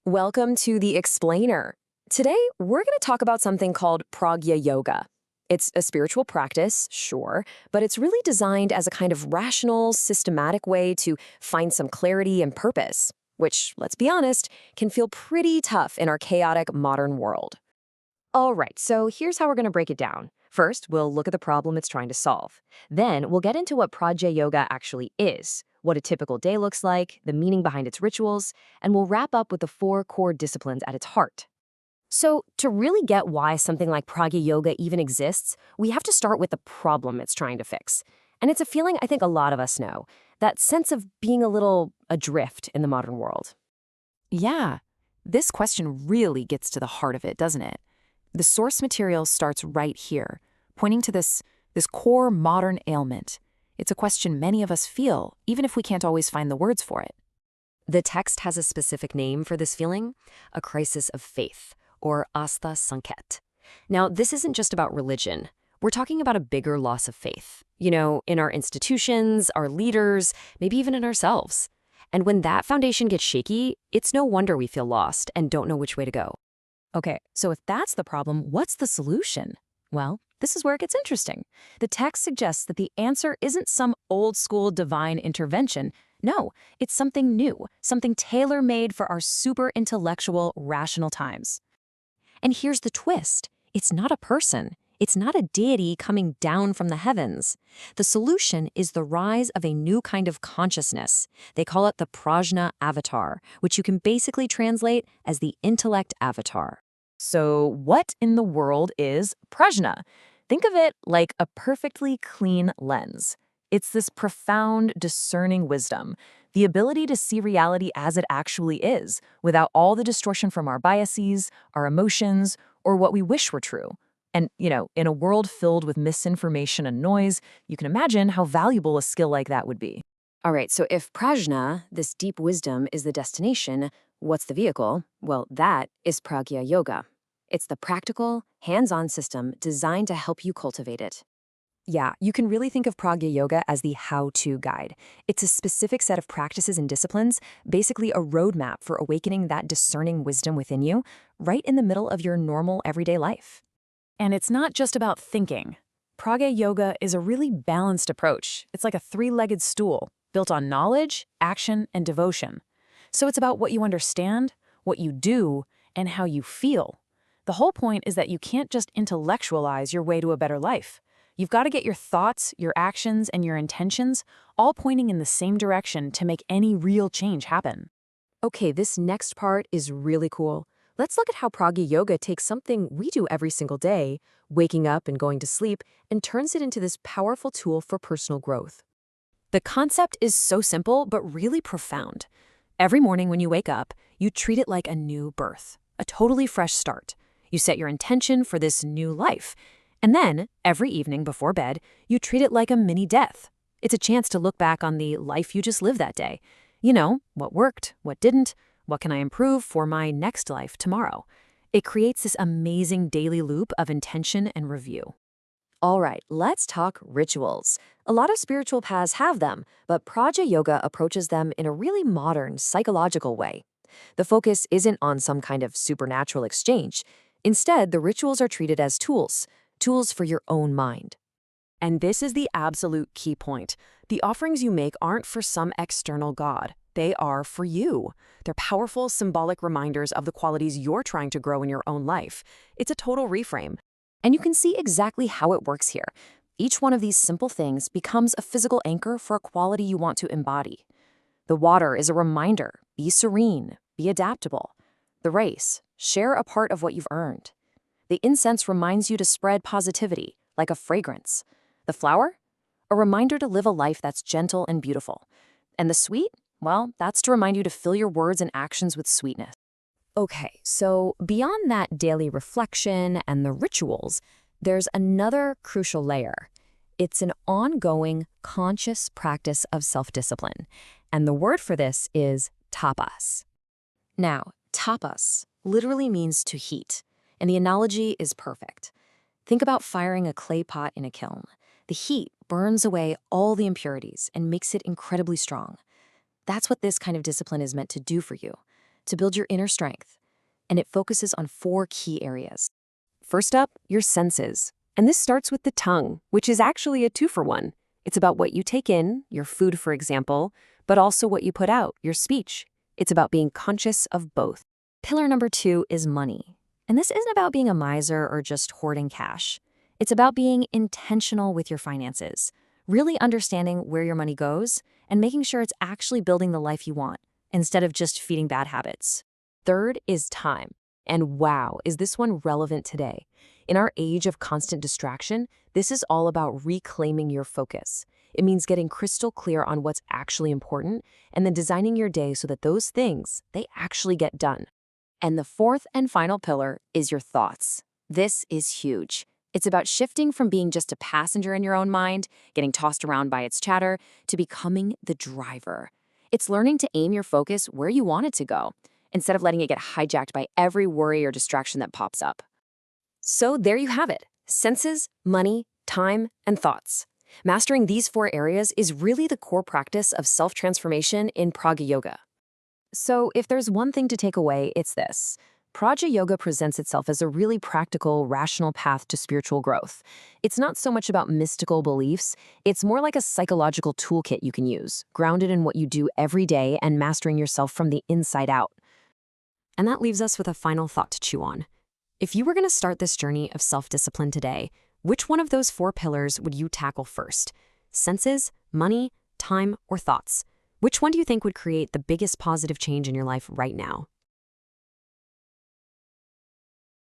Welcome to The Explainer. Today, we're going to talk about something called Pragya Yoga. It's a spiritual practice, sure, but it's really designed as a kind of rational, systematic way to find some clarity and purpose, which, let's be honest, can feel pretty tough in our chaotic modern world. All right, so here's how we're going to break it down. First, we'll look at the problem it's trying to solve. Then, we'll get into what Pragya Yoga actually is, what a typical day looks like, the meaning behind its rituals, and we'll wrap up with the four core disciplines at its heart. So, to really get why something like Pragya Yoga even exists, we have to start with the problem it's trying to fix. And it's a feeling I think a lot of us know, that sense of being a little adrift in the modern world. Yeah, this question really gets to the heart of it, doesn't it? The source material starts right here, pointing to this core modern ailment. It's a question many of us feel, even if we can't always find the words for it. The text has a specific name for this feeling, a crisis of faith, or Asta Sanket. Now, this isn't just about religion. We're talking about a bigger loss of faith, in our institutions, our leaders, maybe even in ourselves. And when that foundation gets shaky, it's no wonder we feel lost and don't know which way to go. Okay, so if that's the problem, what's the solution? Well, this is where it gets interesting. The text suggests that the answer isn't some old-school divine intervention. No, it's something new, something tailor-made for our super intellectual, rational times. And here's the twist. It's not a person. It's not a deity coming down from the heavens. The solution is the rise of a new kind of consciousness. They call it the Prajna avatar, which you can basically translate as the intellect avatar. So what in the world is prajna? Think of it like a perfectly clean lens. It's this profound, discerning wisdom, the ability to see reality as it actually is, without all the distortion from our biases, our emotions, or what we wish were true. And, in a world filled with misinformation and noise, you can imagine how valuable a skill like that would be. All right, so if prajna, this deep wisdom, is the destination, what's the vehicle? Well, that is Pragya Yoga. It's the practical, hands-on system designed to help you cultivate it. Yeah, you can really think of Pragya Yoga as the how-to guide. It's a specific set of practices and disciplines, basically a roadmap for awakening that discerning wisdom within you, right in the middle of your normal everyday life. And it's not just about thinking. Pragya Yoga is a really balanced approach. It's like a three-legged stool, built on knowledge, action, and devotion. So it's about what you understand, what you do, and how you feel. The whole point is that you can't just intellectualize your way to a better life. You've got to get your thoughts, your actions, and your intentions all pointing in the same direction to make any real change happen. Okay, this next part is really cool. Let's look at how Pragya Yoga takes something we do every single day, waking up and going to sleep, and turns it into this powerful tool for personal growth. The concept is so simple, but really profound. Every morning when you wake up, you treat it like a new birth, a totally fresh start. You set your intention for this new life. And then, every evening before bed, you treat it like a mini death. It's a chance to look back on the life you just lived that day. What worked, what didn't, what can I improve for my next life tomorrow? It creates this amazing daily loop of intention and review. All right, let's talk rituals. A lot of spiritual paths have them, but Pragya Yoga approaches them in a really modern, psychological way. The focus isn't on some kind of supernatural exchange. Instead, the rituals are treated as tools for your own mind. And this is the absolute key point. The offerings you make aren't for some external god. They are for you. They're powerful, symbolic reminders of the qualities you're trying to grow in your own life. It's a total reframe. And you can see exactly how it works here. Each one of these simple things becomes a physical anchor for a quality you want to embody. The water is a reminder. Be serene. Be adaptable. The rice, share a part of what you've earned. The incense reminds you to spread positivity, like a fragrance. The flower? A reminder to live a life that's gentle and beautiful. And the sweet? Well, that's to remind you to fill your words and actions with sweetness. Okay, so beyond that daily reflection and the rituals, there's another crucial layer. It's an ongoing, conscious practice of self-discipline. And the word for this is tapas. Now, tapas literally means to heat, and the analogy is perfect. Think about firing a clay pot in a kiln. The heat burns away all the impurities and makes it incredibly strong. That's what this kind of discipline is meant to do for you. to build your inner strength. And it focuses on 4 key areas. First up, your senses. And this starts with the tongue, which is actually a 2-for-1. It's about what you take in, your food, for example, but also what you put out, your speech. It's about being conscious of both. Pillar number 2 is money. And this isn't about being a miser or just hoarding cash. It's about being intentional with your finances, really understanding where your money goes and making sure it's actually building the life you want, instead of just feeding bad habits. Third is time. And wow, is this one relevant today? In our age of constant distraction, this is all about reclaiming your focus. It means getting crystal clear on what's actually important and then designing your day so that those things, they actually get done. And the fourth and final pillar is your thoughts. This is huge. It's about shifting from being just a passenger in your own mind, getting tossed around by its chatter, to becoming the driver. It's learning to aim your focus where you want it to go, instead of letting it get hijacked by every worry or distraction that pops up. So there you have it. Senses, money, time, and thoughts. Mastering these 4 areas is really the core practice of self-transformation in Pragya Yoga. So if there's one thing to take away, it's this. Pragya Yoga presents itself as a really practical, rational path to spiritual growth. It's not so much about mystical beliefs, it's more like a psychological toolkit you can use, grounded in what you do every day and mastering yourself from the inside out. And that leaves us with a final thought to chew on. If you were going to start this journey of self-discipline today, which one of those 4 pillars would you tackle first? Senses, money, time, or thoughts? Which one do you think would create the biggest positive change in your life right now?